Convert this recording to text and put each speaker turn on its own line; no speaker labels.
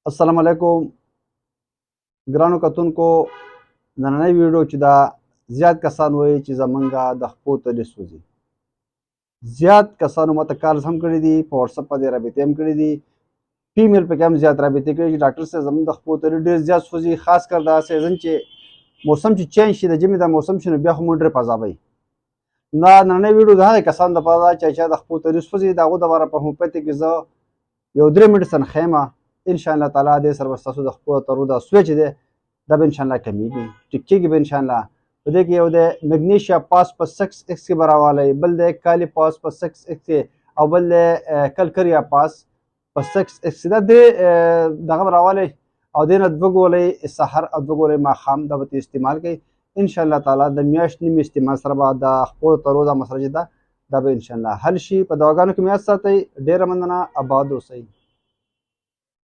السلام علیکم ګرانو کتونکو نننۍ ویډیو چې دا زیات کسان وایي چې زمونږه د خپو تلې سوځي. زیات کسانو ماته کالز هم کړي دي، په واتساپ باندې رابطې هم کړي دي، فیمیل پکې هم زیات رابطې کړي چې ډاکټر صاحب زمونږ د خپو تلې ډېر زیات سوځي، خاص کر دا سیزن چې موسم چې چینج شي، د ژمي دا موسم شي نو بیا خو مونږ ډېر پذابوي. دا نننۍ ویډیو د هغې کسانو دپاره ده چې چا د خپو تلې سوځي، د هغو دپاره په هومیوپیتیک کې زه یو 3 میډیسن ښیمه. انشاءالله تعالی دې سره به ستاسو د خپو ترو دا سوی چې دی دا به انشاءالله کمیږي، ټیک کېږي به انشاءالله. په دې کې یو دی میګنیشیا پاس په 6 ایکس کې به راوالی، بل دی کالی پاس په 6 ایکس کې، او بل دی کلکریا پاس په 6 ایکس کې. دا درې دغه به راوالی او دې نه 2 ګولۍ سحر او 2 ګولۍ ماښام دا به ته استعمال کوئ. انشاءالله تعالی د میاشت نیمې استعمال سره به د خپو ترو دا مسله چې ده دا به انشاءالله حل شي. په دواګانو کې مې یاد ساتئ. ډېره مننه، اباد اوسئ.